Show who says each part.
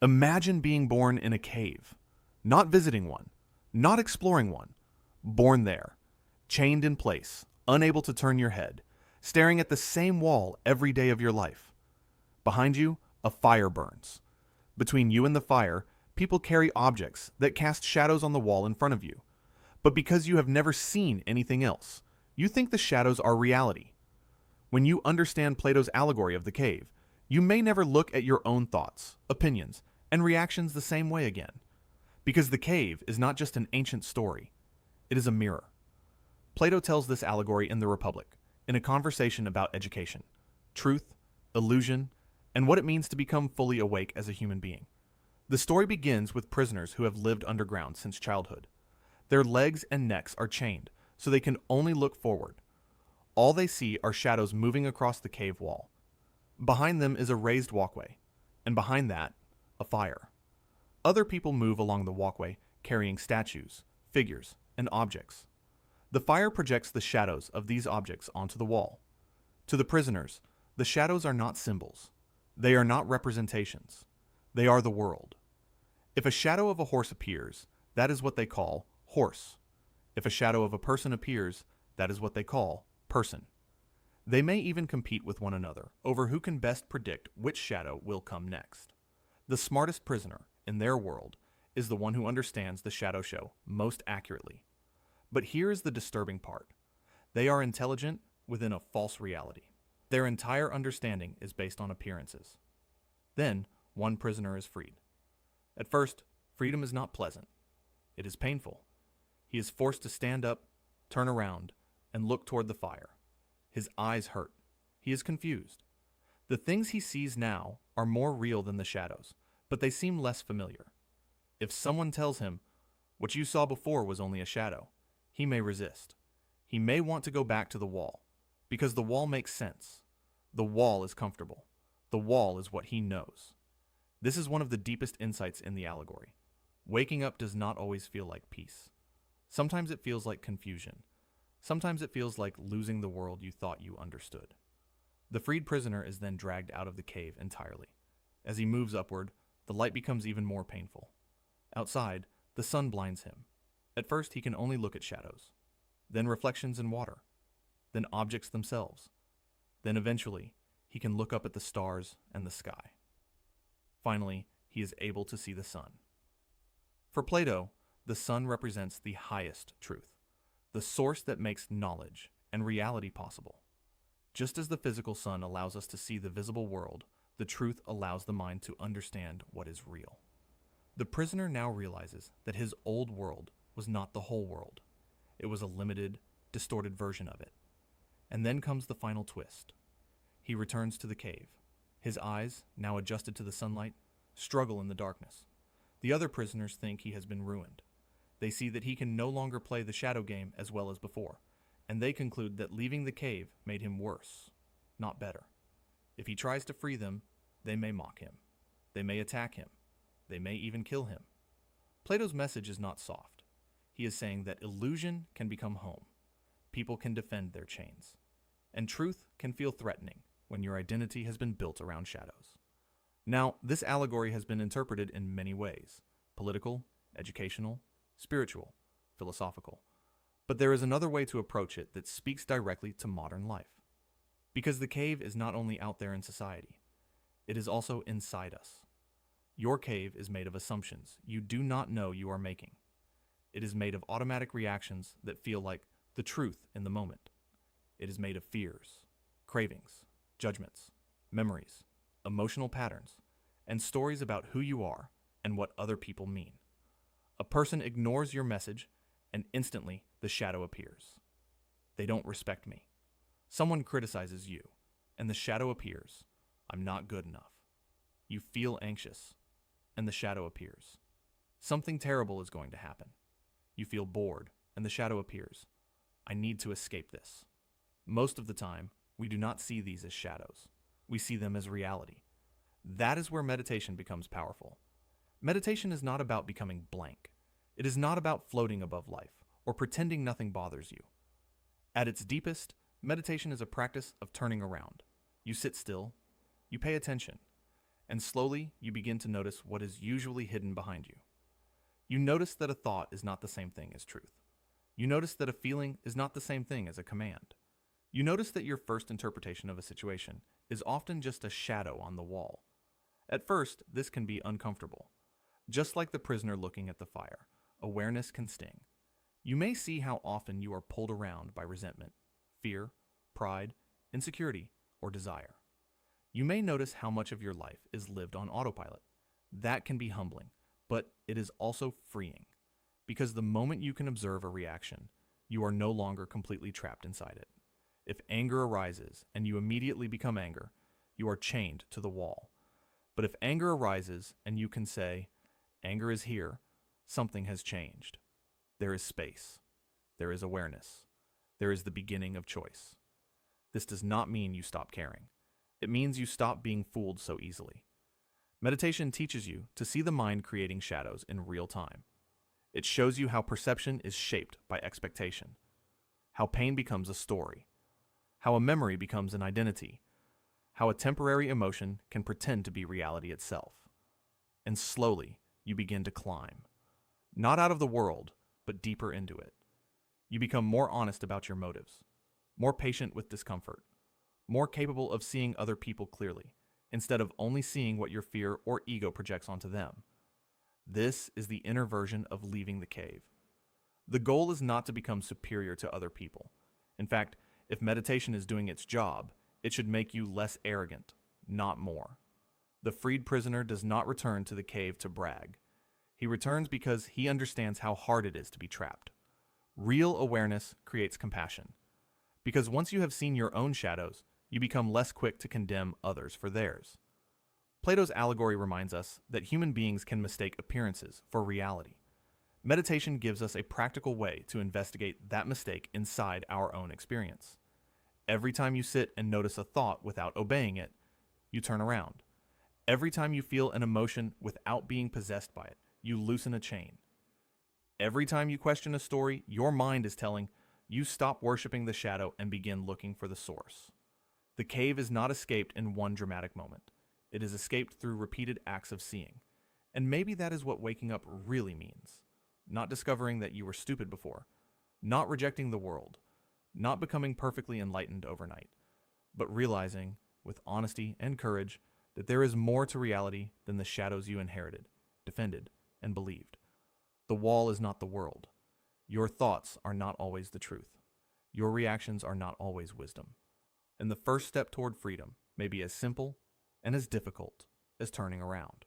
Speaker 1: Imagine being born in a cave, not visiting one, not exploring one, born there, chained in place, unable to turn your head, staring at the same wall every day of your life. Behind you, a fire burns. Between you and the fire, people carry objects that cast shadows on the wall in front of you. But because you have never seen anything else, you think the shadows are reality. When you understand Plato's allegory of the cave, you may never look at your own thoughts, opinions, and reactions the same way again. Because the cave is not just an ancient story, it is a mirror. Plato tells this allegory in the Republic, in a conversation about education, truth, illusion, and what it means to become fully awake as a human being. The story begins with prisoners who have lived underground since childhood. Their legs and necks are chained, so they can only look forward. All they see are shadows moving across the cave wall. Behind them is a raised walkway, and behind that, a fire. Other people move along the walkway, carrying statues, figures, and objects. The fire projects the shadows of these objects onto the wall. To the prisoners, the shadows are not symbols. They are not representations. They are the world. If a shadow of a horse appears, that is what they call horse. If a shadow of a person appears, that is what they call person. They may even compete with one another over who can best predict which shadow will come next. The smartest prisoner, in their world, is the one who understands the shadow show most accurately. But here is the disturbing part. They are intelligent within a false reality. Their entire understanding is based on appearances. Then, one prisoner is freed. At first, freedom is not pleasant. It is painful. He is forced to stand up, turn around, and look toward the fire. His eyes hurt. He is confused. The things he sees now are more real than the shadows, but they seem less familiar. If someone tells him, "What you saw before was only a shadow," he may resist. He may want to go back to the wall, because the wall makes sense. The wall is comfortable. The wall is what he knows. This is one of the deepest insights in the allegory. Waking up does not always feel like peace. Sometimes it feels like confusion. Sometimes it feels like losing the world you thought you understood. The freed prisoner is then dragged out of the cave entirely. As he moves upward, the light becomes even more painful. Outside, the sun blinds him. At first, he can only look at shadows, then reflections in water, then objects themselves. Then eventually, he can look up at the stars and the sky. Finally, he is able to see the sun. For Plato, the sun represents the highest truth, the source that makes knowledge and reality possible. Just as the physical sun allows us to see the visible world, the truth allows the mind to understand what is real. The prisoner now realizes that his old world was not the whole world. It was a limited, distorted version of it. And then comes the final twist. He returns to the cave. His eyes, now adjusted to the sunlight, struggle in the darkness. The other prisoners think he has been ruined. They see that he can no longer play the shadow game as well as before, and they conclude that leaving the cave made him worse, not better. If he tries to free them, they may mock him. They may attack him. They may even kill him. Plato's message is not soft. He is saying that illusion can become home. People can defend their chains. And truth can feel threatening when your identity has been built around shadows. Now, this allegory has been interpreted in many ways: political, educational, spiritual, philosophical. But there is another way to approach it that speaks directly to modern life. Because the cave is not only out there in society, it is also inside us. Your cave is made of assumptions you do not know you are making. It is made of automatic reactions that feel like the truth in the moment. It is made of fears, cravings, judgments, memories, emotional patterns, and stories about who you are and what other people mean. A person ignores your message, and instantly the shadow appears. They don't respect me. Someone criticizes you, and the shadow appears. I'm not good enough. You feel anxious, and the shadow appears. Something terrible is going to happen. You feel bored, and the shadow appears. I need to escape this. Most of the time, we do not see these as shadows. We see them as reality. That is where meditation becomes powerful. Meditation is not about becoming blank. It is not about floating above life or pretending nothing bothers you. At its deepest, meditation is a practice of turning around. You sit still, you pay attention, and slowly you begin to notice what is usually hidden behind you. You notice that a thought is not the same thing as truth. You notice that a feeling is not the same thing as a command. You notice that your first interpretation of a situation is often just a shadow on the wall. At first, this can be uncomfortable. Just like the prisoner looking at the fire, awareness can sting. You may see how often you are pulled around by resentment, fear, pride, insecurity, or desire. You may notice how much of your life is lived on autopilot. That can be humbling, but it is also freeing, because the moment you can observe a reaction, you are no longer completely trapped inside it. If anger arises and you immediately become anger, you are chained to the wall. But if anger arises and you can say, anger is here, something has changed. There is space. There is awareness. There is the beginning of choice. This does not mean you stop caring. It means you stop being fooled so easily. Meditation teaches you to see the mind creating shadows in real time. It shows you how perception is shaped by expectation, how pain becomes a story, how a memory becomes an identity, how a temporary emotion can pretend to be reality itself. And slowly, you begin to climb. Not out of the world, but deeper into it. You become more honest about your motives, more patient with discomfort, more capable of seeing other people clearly, instead of only seeing what your fear or ego projects onto them. This is the inner version of leaving the cave. The goal is not to become superior to other people. In fact, if meditation is doing its job, it should make you less arrogant, not more. The freed prisoner does not return to the cave to brag. He returns because he understands how hard it is to be trapped. Real awareness creates compassion, because once you have seen your own shadows, you become less quick to condemn others for theirs. Plato's Allegory reminds us that human beings can mistake appearances for reality. Meditation gives us a practical way to investigate that mistake inside our own experience. Every time you sit and notice a thought without obeying it, you turn around. Every time you feel an emotion without being possessed by it, you loosen a chain. Every time you question a story, your mind is telling you stop worshiping the shadow and begin looking for the source. The cave is not escaped in one dramatic moment. It is escaped through repeated acts of seeing. And maybe that is what waking up really means. Not discovering that you were stupid before, not rejecting the world, not becoming perfectly enlightened overnight, but realizing, with honesty and courage, that there is more to reality than the shadows you inherited, defended, and believed. The wall is not the world. Your thoughts are not always the truth. Your reactions are not always wisdom. And the first step toward freedom may be as simple and as difficult as turning around.